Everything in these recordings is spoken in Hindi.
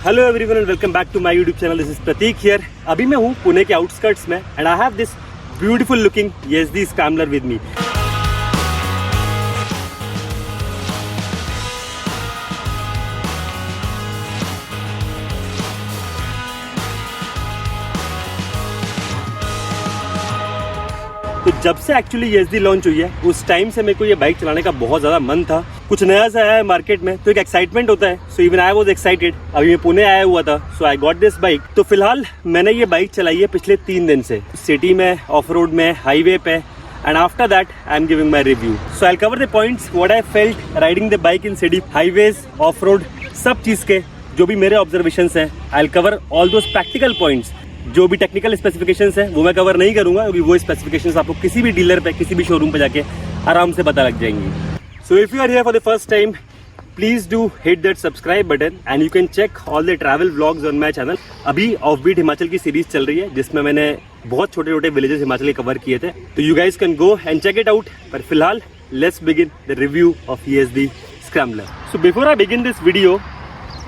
Hello everyone and welcome back to my YouTube channel. This is Prateek here. अभी मैं हूँ पुणे के आउटस्कर्ट्स में and I have this beautiful looking ESD scrambler with me. तो जब से एक्चुअली ESD लॉन्च हुई है उस टाइम से मेरे को ये बाइक चलाने का बहुत ज़्यादा मन था। कुछ नया सा आया है मार्केट में तो एक एक्साइटमेंट होता है। So even I was excited. अभी मैं पुणे आया हुआ था सो आई गॉट दिस बाइक। तो फिलहाल मैंने ये बाइक चलाई है पिछले 3 दिन से, सिटी में, ऑफ रोड में, हाईवे पे, and after that I am giving my review. So I cover the points what I felt riding the bike in city, highways, of road, सब चीज़ के जो भी मेरे ऑब्जर्वेशंस हैं। I cover all those practical points. जो भी टेक्निकल स्पेसिफिकेशंस है वो मैं कवर नहीं करूंगा क्योंकि वो स्पेसिफिकेशंस आपको किसी भी डीलर पे, किसी भी शोरूम पे जाके आराम से पता लग जाएंगी। So if you are here for the first time, please do hit that subscribe button and you can check all the travel vlogs on my channel. अभी ऑफबीट हिमाचल की सीरीज चल रही है जिसमें मैंने बहुत छोटे छोटे विलेजेस हिमाचल के कवर किए थे, तो you guys can go and check it out. पर फिलहाल let's begin the review of ESD scrambler. So before I begin this video,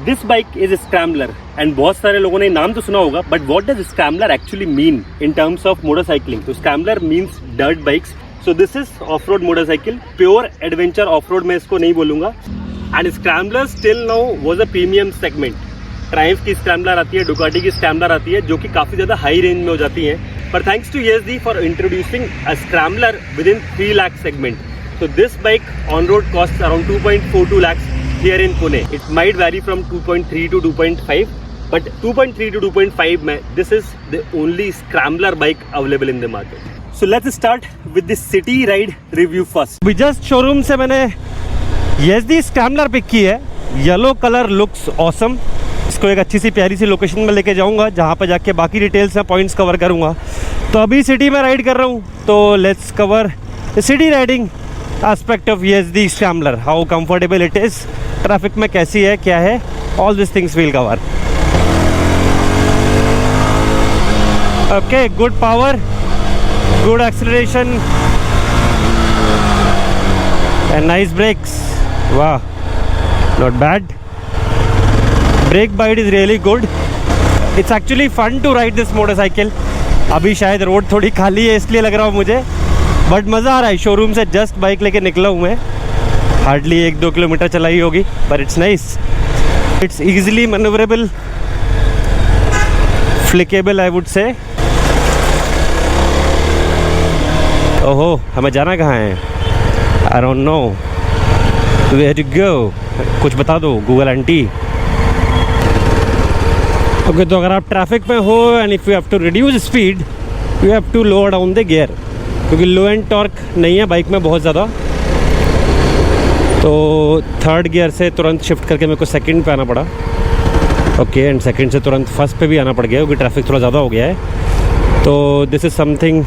this bike is a scrambler and बहुत सारे लोगों ने नाम तो सुना होगा, but what does scrambler actually mean in terms of motorcycling? तो scrambler means dirt bikes. So this is off road motorcycle, pure adventure off road मैं इसको नहीं बोलूंगा। And scrambler still now was a premium segment. Triumph की स्क्रैम्बलर आती है, डुकाटी की स्क्रैम्बलर आती है जो कि काफ़ी ज़्यादा हाई रेंज में हो जाती हैं। पर thanks to ESD for introducing a scrambler within 3 lakh segment. So this bike on road costs around 2.42 lakhs here in Pune. It might vary from 2.3 to 2.5, but 2.3 to 2.5 में this is the only scrambler bike available in the market. So let's start with the city ride review first. We just showroom से मैंने ESD scrambler पिक की है। Yellow colour looks awesome. इसको एक अच्छी सी प्यारी सी लोकेशन में लेके जाऊंगा जहाँ पे जाके बाकी डिटेल्स या पॉइंट्स कवर करूंगा। तो अभी सिटी में राइड कर रहा हूँ, तो let's cover city riding aspect of ESD Scrambler, how comfortable it is, traffic में कैसी है, क्या है, all these things we'll cover. Okay, good power, good acceleration and nice brakes. Wow, not bad. Brake bite is really good. It's actually fun to ride this motorcycle. अभी शायद रोड थोड़ी खाली है इसलिए लग रहा हूँ मुझे, बट मज़ा आ रहा है। शोरूम से जस्ट बाइक लेके निकला हूँ मैं, हार्डली 1-2 किलोमीटर चलाई होगी, पर it's nice. It's easily manoeuvrable, flickable I would say. ओहो, हमें जाना कहाँ है? I don't know where to go. कुछ बता दो गूगल आंटी। ओके, तो अगर आप ट्रैफिक में हो and if you have to reduce speed, you have to lower down the gear, क्योंकि लो एंड टॉर्क नहीं है बाइक में बहुत ज़्यादा। तो 3rd गियर से तुरंत शिफ्ट करके मेरे को 2nd पे आना पड़ा। ओके, एंड 2nd से तुरंत 1st पे भी आना पड़ गया क्योंकि ट्रैफिक थोड़ा ज़्यादा हो गया है। तो this is something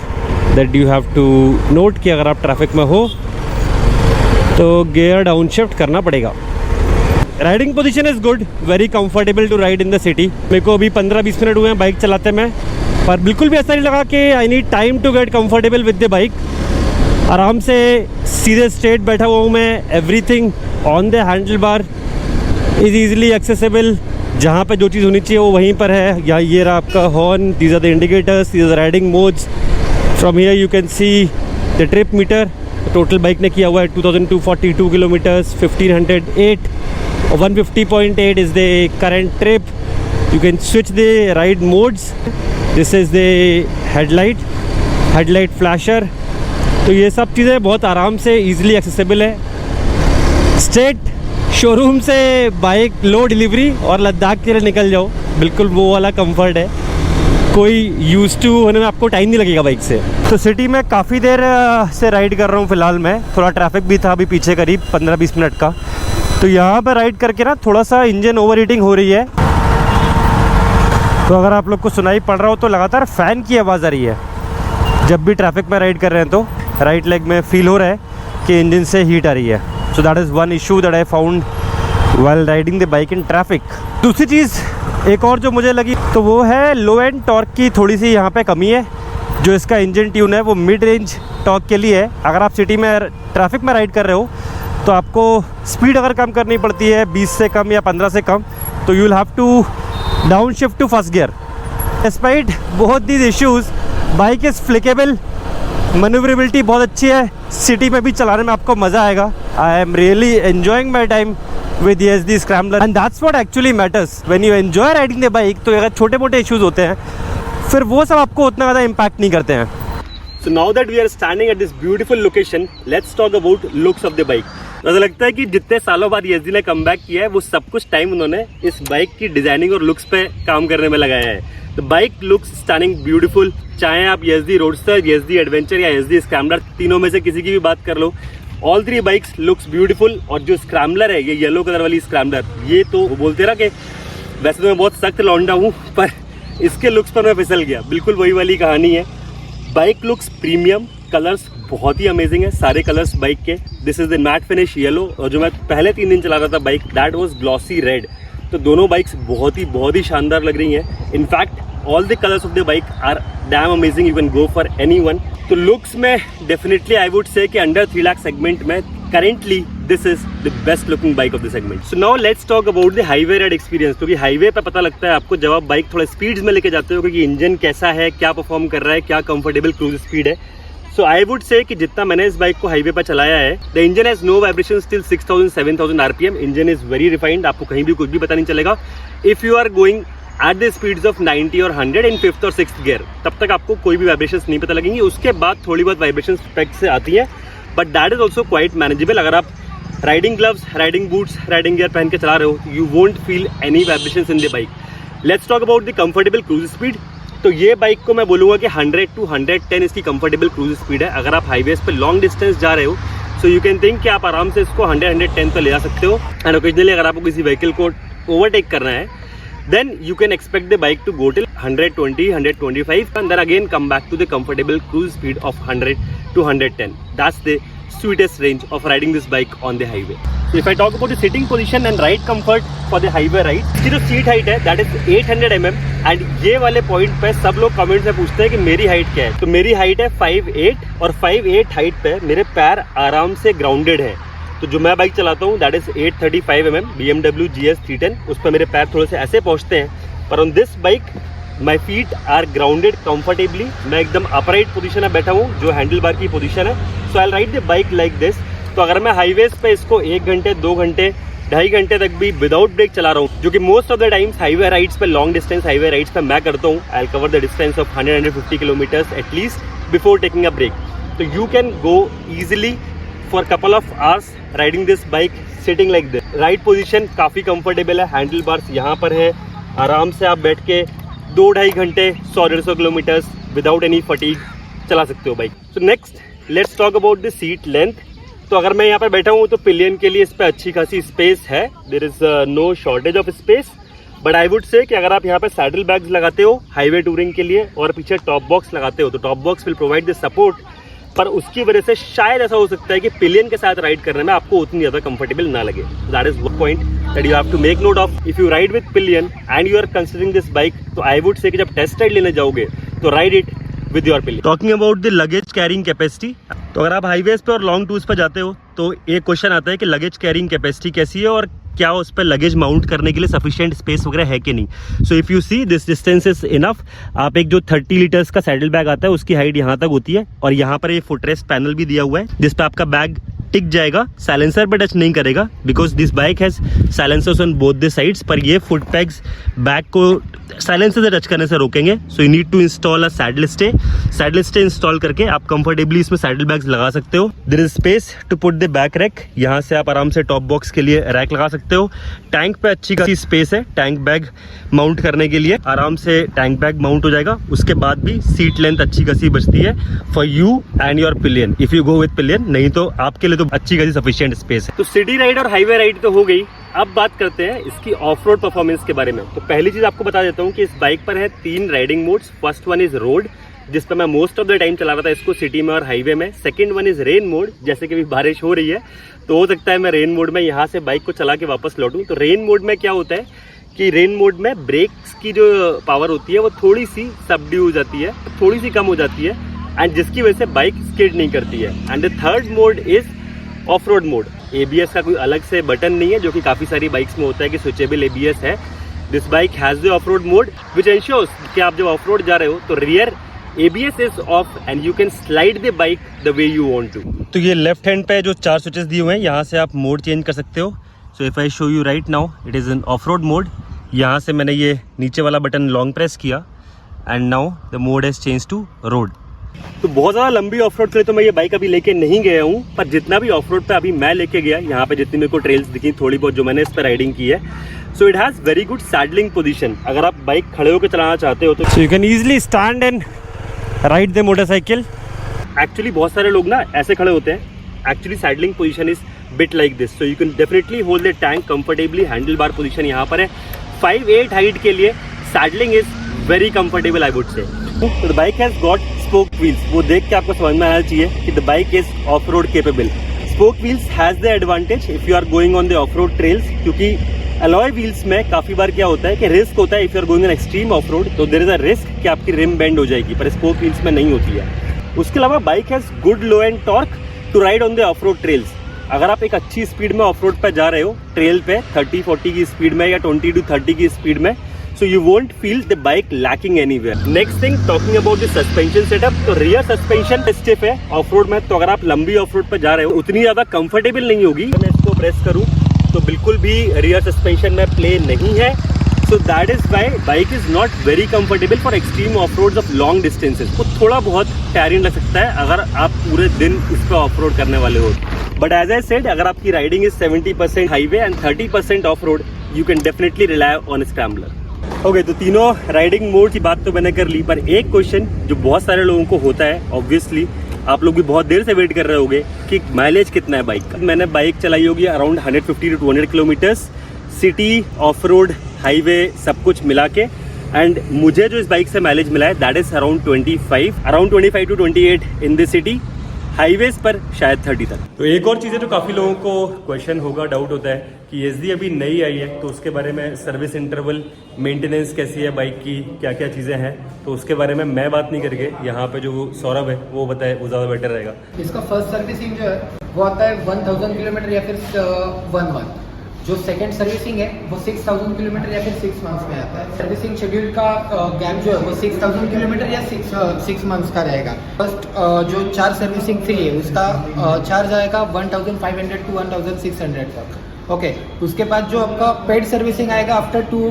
that you have to note कि अगर आप ट्रैफिक में हो तो गियर डाउन शिफ्ट करना पड़ेगा। Riding position is good, very comfortable to ride in the city. मेरे को अभी 15-20 मिनट हुए हैं बाइक चलाते में, पर बिल्कुल भी ऐसा नहीं लगा कि I need time to get comfortable with the bike. आराम से सीधे स्ट्रेट बैठा हुआ हूँ मैं। Everything on the handle bar is easily accessible. जहाँ पे जो चीज़ होनी चाहिए वो वहीं पर है। या ये रहा आपका horn, these are the indicators, these are riding modes. From here you can see the trip meter. Total bike ने किया हुआ है 2242 किलोमीटर्स, 1508 और 150.8 is the current trip. You can switch the ride modes. This is the headlight flasher. तो ये सब चीज़ें बहुत आराम से ईजिली एक्सेसिबल है। स्ट्रेट शोरूम से बाइक लो डिलीवरी और लद्दाख के लिए निकल जाओ, बिल्कुल वो वाला कंफर्ट है। कोई यूज़ टू होने में आपको टाइम नहीं लगेगा बाइक से। तो सिटी में काफ़ी देर से राइड कर रहा हूँ फ़िलहाल मैं। थोड़ा ट्रैफिक भी था अभी पीछे, करीब 15-20 मिनट का। तो यहाँ पर राइड करके ना थोड़ा सा इंजन ओवर हीटिंग हो रही है। तो अगर आप लोग को सुनाई पड़ रहा हो तो लगातार फ़ैन की आवाज़ आ रही है जब भी ट्रैफिक में राइड कर रहे हैं। तो राइट लेग में फील हो रहा है कि इंजन से हीट आ रही है। So that is one issue that I found while riding the bike in traffic. दूसरी चीज़ एक और जो मुझे लगी तो वो है लो एंड टॉर्क की थोड़ी सी यहाँ पे कमी है। जो इसका इंजन ट्यून है वो मिड रेंज टॉर्क के लिए है। अगर आप सिटी में ट्रैफिक में राइड कर रहे हो तो आपको स्पीड अगर कम करनी पड़ती है 20 से कम या 15 से कम, तो you will have to down shift to first gear. Despite both these issues bike is flickable, manoeuvrability बहुत अच्छी है, सिटी में भी चलाने में आपको मज़ा आएगा. I am really enjoying my time with ESD Scrambler and that's what actually matters when you enjoy riding the bike. तो अगर छोटे मोटे इश्यूज होते हैं फिर वो सब आपको उतना ज़्यादा इम्पैक्ट नहीं करते हैं. So now that we are standing at this beautiful location, let's talk about looks of the bike. मुझे लगता है कि जितने सालों बाद ESD ने कम बैक किया है वो सब कुछ टाइम उन्होंने इस बाइक की डिजाइनिंग और लुक्स पे काम करने में लगाया है. तो बाइक लुक्स स्टनिंग ब्यूटीफुल, चाहे आप ESD रोडस्टर, ESD एडवेंचर या ESD स्क्रैम्बलर, तीनों में से किसी की भी बात कर लो, all three bikes looks beautiful. और जो स्क्रैम्बलर है, ये येलो कलर वाली स्क्रैम्बलर, ये तो बोलते रहा कि वैसे तो मैं बहुत सख्त लौंडा हूँ पर इसके लुक्स पर मैं फिसल गया. बिल्कुल वही वाली कहानी है. बाइक लुक्स प्रीमियम, कलर्स बहुत ही अमेजिंग है सारे कलर्स बाइक के. This is the matte finish yellow, और जो मैं पहले 3 दिन चला रहा था bike, that was glossy red. तो दोनों बाइक्स बहुत ही शानदार लग रही हैं. In fact all the colours of the bike are damn amazing, you can go for anyone. तो लुक्स में डेफिनेटली आई वुड से कि अंडर 3 लाख सेगमेंट में currently this is the best looking bike of the segment. So now let's talk about the highway ride experience. क्योंकि हाईवे पे पता लगता है आपको जब आप बाइक थोड़ा स्पीड्स में लेके जाते हो कि इंजन कैसा है, क्या परफॉर्म कर रहा है, क्या कंफर्टेबल क्रूज स्पीड है. सो आई वुड से कि जितना मैंने इस बाइक को हाईवे पर चलाया है, the engine has no vibration till 6000-7000 RPM. Engine is very refined, आपको कहीं भी कुछ भी पता नहीं चलेगा. If you are going at the speeds of 90 और 100 इन 5th और 6th गियर, तब तक आपको कोई भी वाइब्रेशंस नहीं पता लगेंगी. उसके बाद थोड़ी बहुत वाइब्रेशन ट्रैक से आती है, but that is also quite manageable. अगर आप riding gloves, riding boots, riding gear पहन के चला रहे हो, you won't feel any vibrations in the bike. Let's talk about the comfortable cruise speed. तो ये बाइक को मैं बोलूँगा कि 100 to 110 इसकी कंफर्टेबल क्रूज स्पीड है. अगर आप हाईवेज पे लॉन्ग डिस्टेंस जा रहे हो, सो यू कैन थिंक कि आप आराम से इसको 100-110 पे ले जा सकते हो. एंड ओकेजनली अगर आपको किसी व्हीकल को ओवरटेक करना है, then you can expect the bike to go till 120-125 and then again come back to the comfortable cruise speed of 100 to 110. That's the sweetest range of riding this bike on the highway. So if I talk about the sitting position and ride comfort for the highway ride, इसकी जो सीट हाइट है that is 800 mm. एंड ये वाले पॉइंट पे सब लोग कमेंट्स में पूछते हैं कि मेरी हाइट क्या है. तो मेरी हाइट है 5'8" और 5'8" हाइट पे मेरे पैर आराम से ग्राउंडेड है. तो जो मैं बाइक चलाता हूँ that is 835 mm BMW GS 310. उस पर मेरे पैर थोड़े से ऐसे पहुँचते हैं, पर on this bike my feet are grounded comfortably. मैं एकदम अपराइट पोजीशन में बैठा हूँ, जो हैंडल बार की पोजीशन है. So I ride the bike like this. तो अगर मैं हाईवेज पे इसको 1 घंटे, 2 घंटे, 2.5 घंटे तक भी विदाउट ब्रेक चला रहा हूँ, जो कि most of the times highway rides पे, लॉन्ग डिस्टेंस हाईवे राइड्स पे मैं करता हूँ. I cover the distance of 150 kilometres at least before taking a break. तो you can go easily for couple of hours riding this bike sitting like this. Ride position काफ़ी कंफर्टेबल है, हैंडल बार्स यहाँ पर है, आराम से आप बैठ के 2-2.5 घंटे 100-150 किलोमीटर्स विदाउट एनी फटीग चला सकते हो bike. So next let's talk about the seat length. तो अगर मैं यहाँ पर बैठा हूँ तो पिलियन के लिए इस पर अच्छी खासी स्पेस है. There is no shortage of space. But I would say कि अगर आप यहाँ पे सैडल बैग्स लगाते हो हाईवे टूरिंग के लिए और पीछे टॉप बॉक्स लगाते हो, तो top box will provide the support. पर उसकी वजह से शायद ऐसा हो सकता है कि पिलियन के साथ राइड करने में आपको उतनी ज़्यादा कंफर्टेबल ना लगे. That is one point that you have to make note of. If you ride with pillion and you are considering this bike, तो आई वुड से कि जब टेस्ट राइड लेने जाओगे तो ride it with your pillion. Talking about the luggage carrying capacity, तो अगर आप हाईवेज पे और लॉन्ग टूर्स पर जाते हो तो एक क्वेश्चन आता है कि लगेज कैरिंग कैपेसिटी कैसी है और क्या उस पर लगेज माउंट करने के लिए सफिशिएंट स्पेस वगैरह है कि नहीं. So if you see this distance is enough. आप एक जो 30 लीटर्स का सैडल बैग आता है उसकी हाइट यहाँ तक होती है, और यहाँ पर ये फुटरेस्ट पैनल भी दिया हुआ है जिस पे आपका बैग टिक जाएगा. साइलेंसर पे टच नहीं करेगा because this bike has silencers on both the sides, पर ये फुट पैग्स बैग को साइलेंसर से टच करने से रोकेंगे. So you need to install a saddle stay. Saddle stay install करके आप कंफर्टेबली इसमें सैडल बैग्स लगा सकते हो. There is space to put the back rack. यहाँ से आप आराम से टॉप बॉक्स के लिए रैक लगा सकते हो. टैंक पे अच्छी खासी स्पेस है टैंक बैग माउंट करने के लिए. आराम से टैंक बैग माउंट हो जाएगा. उसके बाद भी सीट लेंथ अच्छी खासी बचती है for you and your pillion if you go with pillion. नहीं तो आपके लिए तो अच्छी खासी सफिशिएंट स्पेस है. तो सिटी राइड और हाईवे राइड तो हो गई. अब बात करते हैं इसकी ऑफ रोड परफॉर्मेंस के बारे में. तो पहली चीज आपको बता देता हूँ कि इस बाइक पर है 3 riding modes. First one is road, जिस पर मैं मोस्ट ऑफ द टाइम चला रहा था इसको सिटी में और हाईवे में. Second one is rain mode, जैसे कि अभी बारिश हो रही है तो हो सकता है मैं रेन मोड में यहाँ से बाइक को चला के वापस लौटूं. तो रेन मोड में क्या होता है कि रेन मोड में ब्रेक्स की जो पावर होती है वो थोड़ी सी सबड्यू हो जाती है, थोड़ी सी कम हो जाती है, एंड जिसकी वजह से बाइक स्किड नहीं करती है. And the third mode is off road mode. ABS का कोई अलग से बटन नहीं है, जो कि काफ़ी सारी बाइक्स में होता है कि स्विचेबल ABS है. This bike has the off road mode which ensures कि आप जब ऑफ रोड जा रहे हो तो rear ABS is off and you can slide the bike the way you want to. तो ये लेफ्ट हैंड पे जो 4 स्विचेस दिए हुए हैं, यहाँ से आप मोड चेंज कर सकते हो. So if I show you right now, it is in off road mode. यहाँ से मैंने ये नीचे वाला बटन लॉन्ग प्रेस किया and now the mode has change to road. तो बहुत ज़्यादा लंबी ऑफ रोड के लिए तो मैं ये बाइक अभी लेके नहीं गया हूँ, पर जितना भी ऑफ रोड पे अभी मैं लेके गया, यहाँ पे जितनी मेरे को ट्रेल्स दिखी थोड़ी बहुत जो मैंने इस पर राइडिंग की है, so it has very good saddling position. अगर आप बाइक खड़े होकर चलाना चाहते हो तो you can easily stand and ride the motorcycle. Actually बहुत सारे लोग ना ऐसे खड़े होते हैं. Actually saddling position is bit like this, so you can definitely hold the tank comfortably. Handle bar position यहाँ पर है. 5'8" हाइट के लिए saddling is very comfortable I would से. तो the bike has got spoke wheels. वो देख के आपको समझ में आना चाहिए कि the bike is off road capable. Spoke wheels has the advantage if you are going on the off road trails, क्योंकि अलॉय व्हील्स में काफ़ी बार क्या होता है कि रिस्क होता है. If you are going an extreme off road तो देयर इज अ रिस्क कि आपकी रिम बेंड हो जाएगी, पर स्पोक व्हील्स में नहीं होती है. उसके अलावा bike has good low end torque to ride on the off road trails. अगर आप एक अच्छी स्पीड में ऑफ रोड पर जा रहे हो ट्रेल पे 30-40 की स्पीड में या 20 to 30 की स्पीड में, so you won't feel the bike lacking anywhere. Next thing, talking about the suspension setup, तो rear suspension stiff है ऑफ रोड में. तो अगर आप लंबी ऑफ रोड पर जा रहे हो उतनी ज़्यादा कंफर्टेबल नहीं होगी. मैं इसको प्रेस करूँ तो बिल्कुल भी रियर सस्पेंशन में प्ले नहीं है. So that is why bike is not very comfortable for extreme off road of long distances. वो थोड़ा बहुत टायरिंग लग सकता है अगर आप पूरे दिन इस पर ऑफ रोड करने वाले हो. बट एज आई सेड, अगर आपकी riding is 70% highway and 30% of road, you can definitely rely on scrambler. Okay, तो तीनों राइडिंग मोड की बात तो मैंने कर ली, पर एक क्वेश्चन जो बहुत सारे लोगों को होता है, ऑब्वियसली आप लोग भी बहुत देर से वेट कर रहे होंगे कि माइलेज कितना है बाइक का. मैंने बाइक चलाई होगी around 150 to 200 kilometres, city, of road, highway सब कुछ मिला के. एंड मुझे जो इस बाइक से माइलेज मिला है that is around 25 to 28 in the city. Highways पर शायद 30 तक. तो एक और चीज़ है जो काफ़ी लोगों को क्वेश्चन होगा, डाउट होता है कि एसडी अभी नई आई है तो उसके बारे में सर्विस इंटरवल, मेंटेनेंस कैसी है बाइक की, क्या क्या चीज़ें हैं. तो उसके बारे में मैं बात नहीं करके यहाँ पे जो सौरभ है वो बताए, वो ज़्यादा बेटर रहेगा. इसका फर्स्ट सर्विसिंग जो है वो आता है 1000 किलोमीटर या फिर 1 मंथ. जो सेकंड सर्विसिंग है वो 6000 किलोमीटर या फिर 6 मंथ्स में आता है. सर्विसिंग शेड्यूल का गैप जो है वो 6000 किलोमीटर या 6 मंथ्स का रहेगा. फर्स्ट जो 4 सर्विसिंग फ्री है उसका चार्ज आएगा 1500 to 1600 तक. ओके, उसके बाद जो आपका पेड सर्विसिंग आएगा आफ्टर 2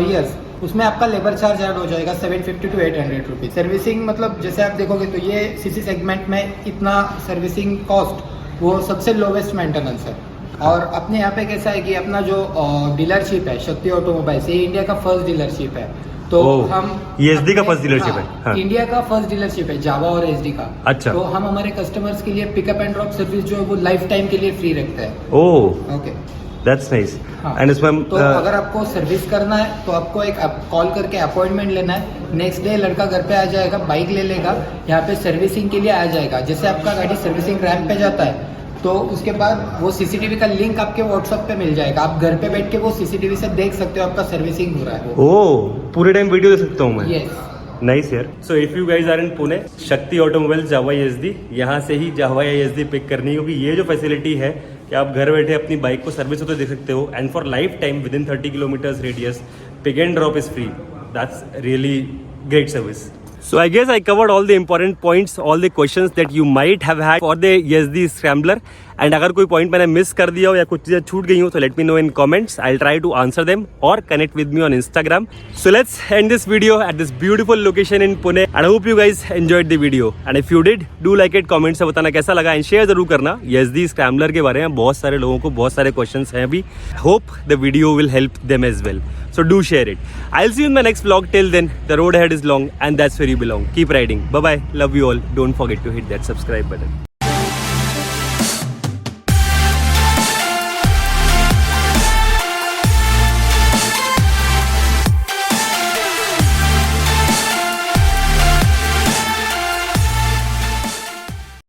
years, उसमें आपका लेबर चार्ज ऐड हो जाएगा 750 to 800 रुपीज़. सर्विसिंग मतलब जैसे आप देखोगे तो ये सीसी सेगमेंट में इतना सर्विसिंग कॉस्ट वो सबसे लोवेस्ट मेंटेनेंस है. और अपने यहाँ पे कैसा है कि अपना जो डीलरशिप है शक्ति ऑटोमोबाइल्स, ये इंडिया का फर्स्ट डीलरशिप है. तो हम एसडी का फर्स्ट डीलरशिप है. हाँ. इंडिया का फर्स्ट डीलरशिप है जावा और एसडी का. अच्छा. तो हम हमारे कस्टमर्स के लिए पिकअप एंड ड्रॉप सर्विस जो है वो लाइफ टाइम के लिए फ्री रखते हैं. ओह, ओके, दैट्स नाइस. हाँ. एंड इसमें तो अगर आपको सर्विस करना है तो आपको एक कॉल करके अपॉइंटमेंट लेना है. नेक्स्ट डे लड़का घर पे आ जाएगा, बाइक ले लेगा, यहाँ पे सर्विसिंग के लिए आ जाएगा. जैसे आपका गाड़ी सर्विसिंग रैंप पे जाता है तो उसके बाद वो सीसीटीवी का लिंक आपके व्हाट्सएप पे मिल जाएगा. आप घर पे बैठ के वो सीसीटीवी से देख सकते हो आपका सर्विसिंग हो रहा है. ओह, पूरे टाइम वीडियो देख सकता हूँ मैं. यस, नाइस यार. So if you guys are in Pune, Shakti Automobiles Java SD, यहाँ से ही जावा एसडी पिक करनी है, क्योंकि ये जो फैसिलिटी है कि आप घर बैठे अपनी बाइक को सर्विस होते देख सकते हो. And for lifetime within 30 kilometres radius, pick and drop is free. That's really great service. So I guess I covered all the important points, all the questions that you might have had for the ESD Scrambler. And अगर कोई पॉइंट मैंने मिस कर दिया हो या कुछ चीज़ें छूट गई हो तो let me know in comments. I'll try to answer them or connect with me on Instagram. So let's end this video at this beautiful location in Pune. And I hope you guys enjoyed the video. And if you did, do like it, comment से बताना कैसा लगा and share जरूर करना. ESD Scrambler के बारे में बहुत सारे लोगों को बहुत सारे questions हैं अभी. Hope the video will help them as well. So do share it. I'll see you in my next vlog. Till then, the road ahead is long and that's where you belong. Keep riding. Bye bye. Love you all. Don't forget to hit that subscribe button.